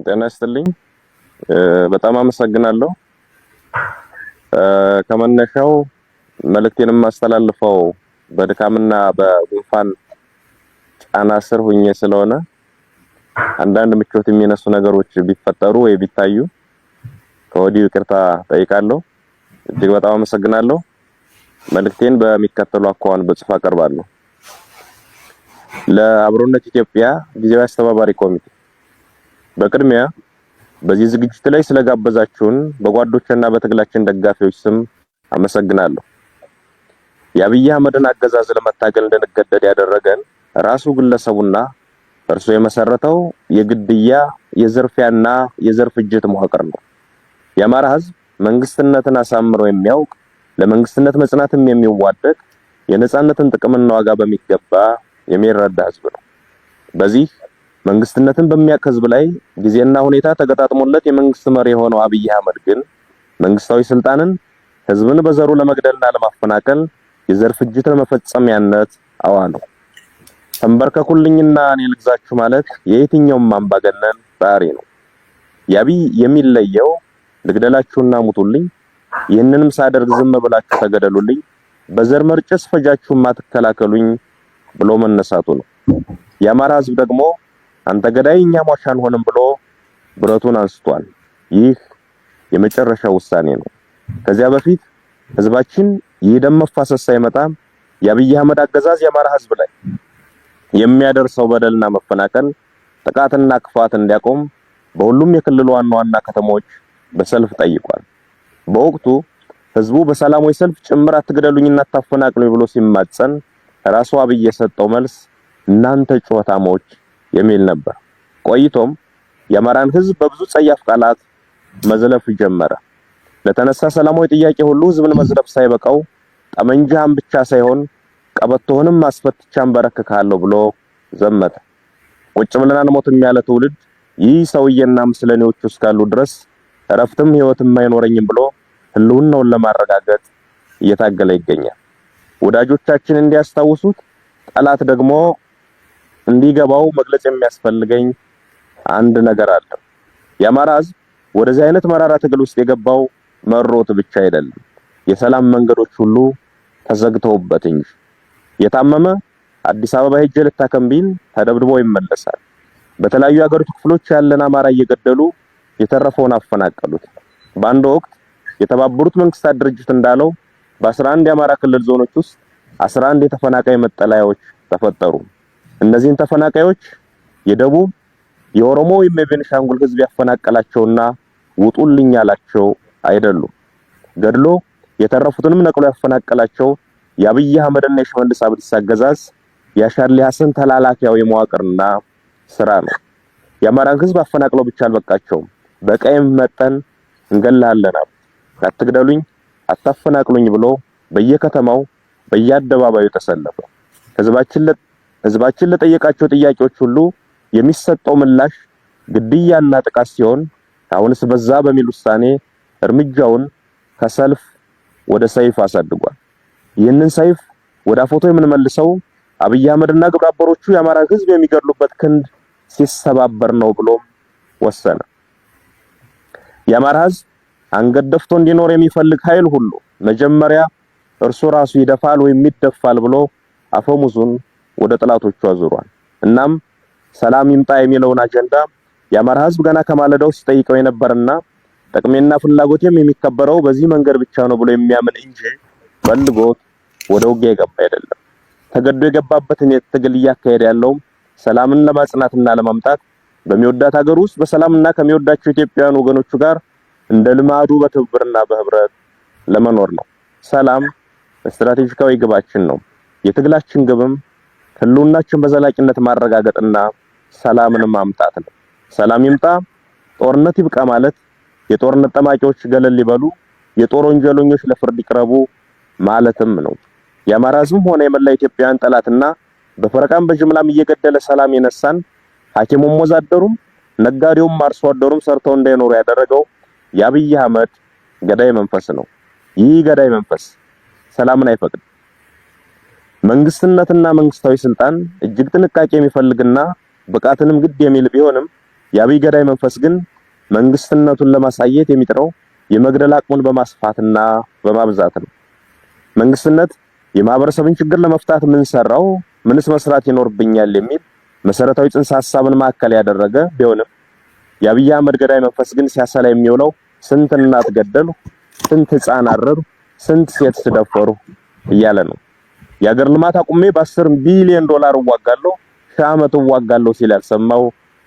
ጤና ይስጥልኝ። በጣም አመሰግናለሁ። ከመነሻው መልእክቴንም ማስተላልፈው በድካምና በጉንፋን ጫና ስር ሆኜ ስለሆነ አንዳንድ ምቾት የሚነሱ ነገሮች ቢፈጠሩ ወይ ቢታዩ ከወዲሁ ይቅርታ ጠይቃለሁ። እጅግ በጣም አመሰግናለሁ። መልእክቴን በሚከተለው አኳኋን በጽሁፍ አቀርባለሁ። ለአብሮነት ኢትዮጵያ ጊዜያዊ አስተባባሪ ኮሚቴ በቅድሚያ በዚህ ዝግጅት ላይ ስለጋበዛችሁን በጓዶችና በትግላችን ደጋፊዎች ስም አመሰግናለሁ። የአብይ አህመድን አገዛዝ ለመታገል እንድንገደድ ያደረገን ራሱ ግለሰቡና እርሱ የመሰረተው የግድያ የዝርፊያና የዘር ፍጅት መዋቅር ነው። የአማራ ህዝብ መንግስትነትን አሳምሮ የሚያውቅ ለመንግስትነት መጽናትም የሚዋደቅ የነጻነትን ጥቅምና ዋጋ በሚገባ የሚረዳ ህዝብ ነው። በዚህ መንግስትነትን በሚያውቅ ህዝብ ላይ ጊዜና ሁኔታ ተገጣጥሞለት የመንግስት መሪ የሆነው አብይ አህመድ ግን መንግስታዊ ስልጣንን ህዝብን በዘሩ ለመግደልና ለማፈናቀል የዘር ፍጅትን መፈጸሚያነት አዋለው። ተንበርከኩልኝና እኔ ልግዛችሁ ማለት የየትኛውም አምባገነን ባህሪ ነው። የአብይ የሚለየው ልግደላችሁና ሙቱልኝ፣ ይህንንም ሳደርግ ዝም ብላችሁ ተገደሉልኝ፣ በዘር መርጨት ፈጃችሁማ ትከላከሉኝ ብሎ መነሳቱ ነው። የአማራ ህዝብ ደግሞ አንተ ገዳይ እኛ ሟች አንሆንም ብሎ ብረቱን አንስቷል። ይህ የመጨረሻው ውሳኔ ነው። ከዚያ በፊት ህዝባችን የደም መፋሰስ ሳይመጣ የአብይ አህመድ አገዛዝ የአማራ ህዝብ ላይ የሚያደርሰው በደልና መፈናቀል፣ ጥቃትና ክፋት እንዲያቆም በሁሉም የክልሉ ዋና ዋና ከተሞች በሰልፍ ጠይቋል። በወቅቱ ህዝቡ በሰላማዊ ሰልፍ ጭምር አትግደሉኝና አታፈናቅሉኝ ብሎ ሲማጸን ራሱ አብይ የሰጠው መልስ እናንተ ጩኸታሞች የሚል ነበር። ቆይቶም የአማራን ህዝብ በብዙ ጸያፍ ቃላት መዝለፍ ጀመረ። ለተነሳ ሰላማዊ ጥያቄ ሁሉ ህዝብን መዝለፍ ሳይበቃው ጠመንጃህን ብቻ ሳይሆን ቀበቶህንም አስፈትቻን በረክካለሁ ብሎ ዘመተ። ቁጭ ብለን አንሞትም ያለ ትውልድ ይህ ሰውዬና ምስለኔዎቹ እስካሉ ድረስ እረፍትም ህይወትም አይኖረኝም ብሎ ህልውናውን ለማረጋገጥ እየታገለ ይገኛል። ወዳጆቻችን እንዲያስታውሱት ጠላት ደግሞ እንዲገባው መግለጽ የሚያስፈልገኝ አንድ ነገር አለ። የአማራ ህዝብ ወደዚህ አይነት መራራ ትግል ውስጥ የገባው መሮት ብቻ አይደለም፣ የሰላም መንገዶች ሁሉ ተዘግተውበት እንጂ። የታመመ አዲስ አበባ ሄጄ ልታከም ቢል ተደብድቦ ይመለሳል። በተለያዩ የሀገሪቱ ክፍሎች ያለን አማራ እየገደሉ የተረፈውን አፈናቀሉት። በአንድ ወቅት የተባበሩት መንግስታት ድርጅት እንዳለው በ11 የአማራ ክልል ዞኖች ውስጥ 11 የተፈናቃይ መጠለያዎች ተፈጠሩ። እነዚህን ተፈናቃዮች የደቡብ የኦሮሞ ወይም የቤኒሻንጉል ህዝብ ያፈናቀላቸውና ውጡልኝ ያላቸው አይደሉም። ገድሎ የተረፉትንም ነቅሎ ያፈናቀላቸው የአብይ አህመድና የሽመልስ አብዲሳ አገዛዝ የሻርሊ ሐሰን ተላላኪያዊ መዋቅርና ስራ ነው። የአማራን ህዝብ አፈናቅለው ብቻ አልበቃቸውም። በቀይም መጠን እንገላለን፣ አትግደሉኝ፣ አታፈናቅሉኝ ብሎ በየከተማው በየአደባባዩ ተሰለፈ። ህዝባችን ለጠየቃቸው ጥያቄዎች ሁሉ የሚሰጠው ምላሽ ግድያና ጥቃት ሲሆን አሁንስ በዛ በሚል ውሳኔ እርምጃውን ከሰልፍ ወደ ሰይፍ አሳድጓል። ይህንን ሰይፍ ወደ አፎቶ የምንመልሰው አብይ አህመድና ግብረ አበሮቹ የአማራ ህዝብ የሚገድሉበት ክንድ ሲሰባበር ነው ብሎም ወሰነ። የአማራ ህዝብ አንገት ደፍቶ እንዲኖር የሚፈልግ ኃይል ሁሉ መጀመሪያ እርሱ ራሱ ይደፋል ወይም ይደፋል ብሎ አፈሙዙን ወደ ጥላቶቹ አዙሯል። እናም ሰላም ይምጣ የሚለውን አጀንዳ የአማራ ህዝብ ገና ከማለዳው ሲጠይቀው የነበርና ጥቅሜና ፍላጎቴም የሚከበረው በዚህ መንገድ ብቻ ነው ብሎ የሚያምን እንጂ ፈልጎት ወደ ውጊያ የገባ አይደለም። ተገዶ የገባበትን ትግል እያካሄደ ያለው ሰላምን ለማጽናትና ለማምጣት በሚወዳት ሀገር ውስጥ በሰላምና ከሚወዳቸው ኢትዮጵያውያን ወገኖቹ ጋር እንደ ልማዱ በትብብርና በህብረት ለመኖር ነው። ሰላም ስትራቴጂካዊ ግባችን ነው። የትግላችን ግብም ህልውናችን በዘላቂነት ማረጋገጥና ሰላምን ማምጣት ነው። ሰላም ይምጣ፣ ጦርነት ይብቃ ማለት የጦርነት ጠማቂዎች ገለል ሊበሉ፣ የጦር ወንጀለኞች ለፍርድ ይቅረቡ ማለትም ነው። የአማራ ህዝብም ሆነ የመላ ኢትዮጵያውያን ጠላትና በፈረቃም በጅምላም እየገደለ ሰላም የነሳን ሐኪሙም ወዛደሩም ነጋዴውም አርሶ አደሩም ሰርተው እንዳይኖሩ ያደረገው የአብይ አህመድ ገዳይ መንፈስ ነው። ይህ ገዳይ መንፈስ ሰላምን አይፈቅድም። መንግስትነትና መንግስታዊ ስልጣን እጅግ ጥንቃቄ የሚፈልግና ብቃትንም ግድ የሚል ቢሆንም የአብይ ገዳይ መንፈስ ግን መንግስትነቱን ለማሳየት የሚጥረው የመግደል አቅሙን በማስፋትና በማብዛት ነው። መንግስትነት የማህበረሰብን ችግር ለመፍታት ምን ሰራው፣ ምንስ መስራት ይኖርብኛል የሚል መሰረታዊ ጽንሰ ሐሳብን ማዕከል ያደረገ ቢሆንም የአብይ አህመድ ገዳይ መንፈስ ግን ሲያሰላ የሚውለው ስንት እናት ገደሉ፣ ስንት ህፃን አረሩ፣ ስንት ሴት ስደፈሩ እያለ ነው። የአገር ልማት አቁሜ በ10 ቢሊዮን ዶላር እዋጋለሁ፣ ሺህ ዓመት እዋጋለሁ ሲል ያልሰማው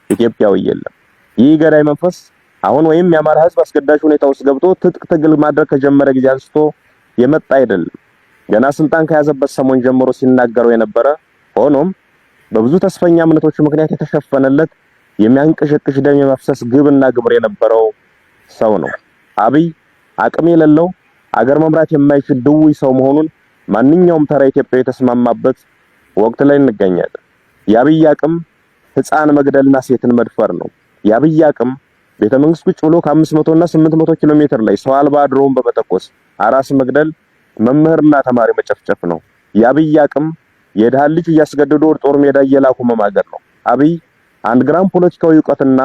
ኢትዮጵያዊ የለም። ይህ ገዳይ መንፈስ አሁን ወይም የአማራ ህዝብ አስገዳጅ ሁኔታ ውስጥ ገብቶ ትጥቅ ትግል ማድረግ ከጀመረ ጊዜ አንስቶ የመጣ አይደለም። ገና ስልጣን ከያዘበት ሰሞን ጀምሮ ሲናገረው የነበረ ሆኖም በብዙ ተስፈኛ እምነቶች ምክንያት የተሸፈነለት የሚያንቀሸቅሽ ደም የማፍሰስ ግብና ግብር የነበረው ሰው ነው። አብይ አቅም የሌለው አገር መምራት የማይችል ድውይ ሰው መሆኑን ማንኛውም ተራ ኢትዮጵያዊ የተስማማበት ወቅት ላይ እንገኛለን። የአብይ አቅም ህፃን መግደልና ሴትን መድፈር ነው። የአብይ አቅም ቤተ መንግስት ቁጭ ብሎ ከ500 እና 800 ኪሎ ሜትር ላይ ሰው አልባ ድሮን በመተኮስ አራስ መግደል፣ መምህርና ተማሪ መጨፍጨፍ ነው። የአብይ አቅም የድሃ ልጅ እያስገደዱ ወደ ጦር ሜዳ እየላኩ መማገር ነው። አብይ 1 ግራም ፖለቲካዊ ዕውቀትና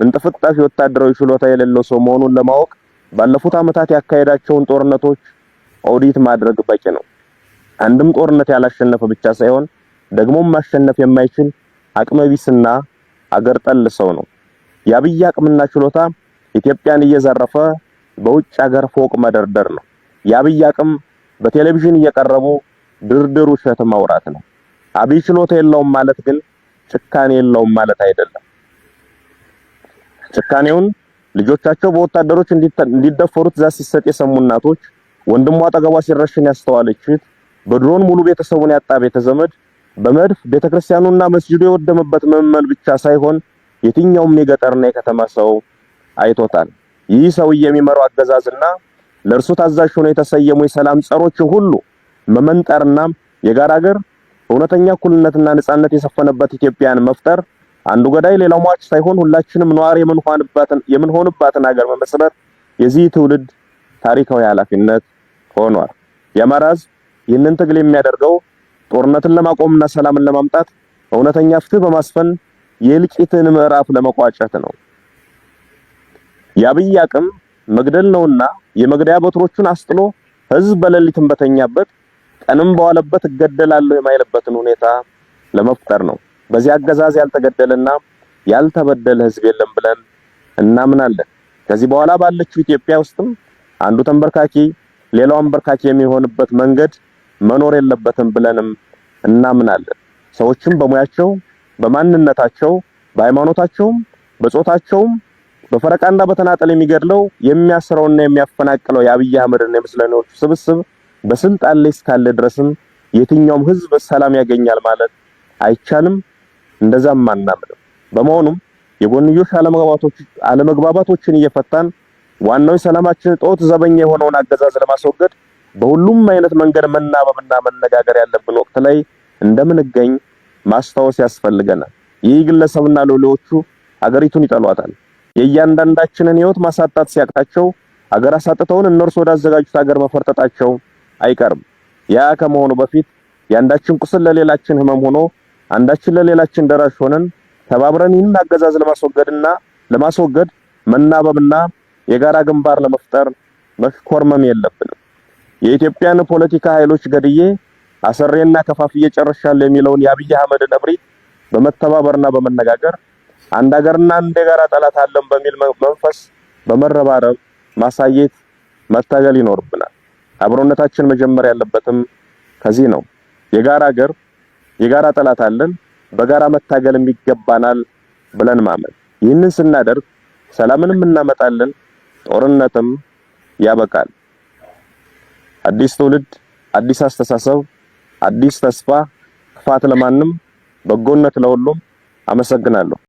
እንጥፍጣፊ ወታደራዊ ችሎታ የሌለው ሰው መሆኑን ለማወቅ ባለፉት ዓመታት ያካሄዳቸውን ጦርነቶች ኦዲት ማድረግ በቂ ነው። አንድም ጦርነት ያላሸነፈ ብቻ ሳይሆን ደግሞም ማሸነፍ የማይችል አቅመቢስና አገር ጠል ሰው ነው። የአብይ አቅምና ችሎታ ኢትዮጵያን እየዘረፈ በውጭ ሀገር ፎቅ መደርደር ነው። የአብይ አቅም በቴሌቪዥን እየቀረቡ ድርድር ውሸት ማውራት ነው። አብይ ችሎታ የለውም ማለት ግን ጭካኔ የለውም ማለት አይደለም። ጭካኔውን ልጆቻቸው በወታደሮች እንዲደፈሩ ትዕዛዝ ሲሰጥ የሰሙ እናቶች፣ ወንድሟ አጠገቧ ሲረሽን ያስተዋለች እህት፣ በድሮን ሙሉ ቤተሰቡን ያጣ ቤተዘመድ፣ በመድፍ ቤተክርስቲያኑና መስጂዱ የወደመበት ምዕመን ብቻ ሳይሆን የትኛውም የገጠርና የከተማ ሰው አይቶታል። ይህ ሰውዬ የሚመራው አገዛዝና ለእርሱ ታዛዥ ሆነው የተሰየሙ የሰላም ጸሮችን ሁሉ መመንጠርና የጋራ ሀገር እውነተኛ እኩልነትና ነጻነት የሰፈነበት ኢትዮጵያን መፍጠር፣ አንዱ ገዳይ ሌላው ሟች ሳይሆን ሁላችንም ነዋሪ የምንሆንባትን ሀገር መመስረት የዚህ ትውልድ ታሪካዊ ኃላፊነት ሆኗል። የአማራ ሕዝብ ይህንን ትግል የሚያደርገው ጦርነትን ለማቆምና ሰላምን ለማምጣት እውነተኛ ፍትህ በማስፈን የእልቂትን ምዕራፍ ለመቋጨት ነው። የአብይ አቅም መግደል ነውና የመግደያ በትሮቹን አስጥሎ ህዝብ በሌሊትም በተኛበት ቀንም በዋለበት እገደላለሁ የማይልበትን ሁኔታ ለመፍጠር ነው። በዚህ አገዛዝ ያልተገደለና ያልተበደለ ህዝብ የለም ብለን እናምናለን። ከዚህ በኋላ ባለችው ኢትዮጵያ ውስጥም አንዱ ተንበርካኪ ሌላው አንበርካኪ የሚሆንበት መንገድ መኖር የለበትም ብለንም እናምናለን። ሰዎችም በሙያቸው፣ በማንነታቸው፣ በሃይማኖታቸውም፣ በጾታቸውም በፈረቃና በተናጠል የሚገድለው የሚያስረውና የሚያፈናቅለው የአብይ አህመድና የምስለኔዎቹ ስብስብ በስልጣን ላይ እስካለ ድረስም የትኛውም ህዝብ ሰላም ያገኛል ማለት አይቻልም። እንደዛም አናምንም። በመሆኑም የጎንዮሽ አለመግባባቶችን እየፈታን ዋናው የሰላማችን ጦት ዘበኛ የሆነውን አገዛዝ ለማስወገድ በሁሉም አይነት መንገድ መናበብና መነጋገር ያለብን ወቅት ላይ እንደምንገኝ ማስታወስ ያስፈልገናል። ይህ ግለሰብና ሎሌዎቹ አገሪቱን ይጠሏታል። የእያንዳንዳችንን ህይወት ማሳጣት ሲያቅታቸው አገር አሳጥተውን እነርሱ ወዳዘጋጁት አገር መፈርጠጣቸው አይቀርም። ያ ከመሆኑ በፊት የአንዳችን ቁስል ለሌላችን ህመም ሆኖ አንዳችን ለሌላችን ደራሽ ሆነን ተባብረን ይህን አገዛዝ ለማስወገድ መናበብና የጋራ ግንባር ለመፍጠር መሽኮርመም የለብንም። የኢትዮጵያን ፖለቲካ ኃይሎች ገድዬ አሰሬና ከፋፍዬ ጨርሻለሁ የሚለውን የአብይ አህመድን እብሪት በመተባበርና በመነጋገር አንድ ሀገርና አንድ የጋራ ጠላት አለን በሚል መንፈስ በመረባረብ ማሳየት መታገል ይኖርብናል። አብሮነታችን መጀመር ያለበትም ከዚህ ነው። የጋራ ሀገር የጋራ ጠላት አለን፣ በጋራ መታገልም ይገባናል ብለን ማመን። ይህንን ስናደርግ ሰላምንም እናመጣለን፣ ጦርነትም ያበቃል። አዲስ ትውልድ፣ አዲስ አስተሳሰብ፣ አዲስ ተስፋ። ክፋት ለማንም፣ በጎነት ለሁሉም። አመሰግናለሁ።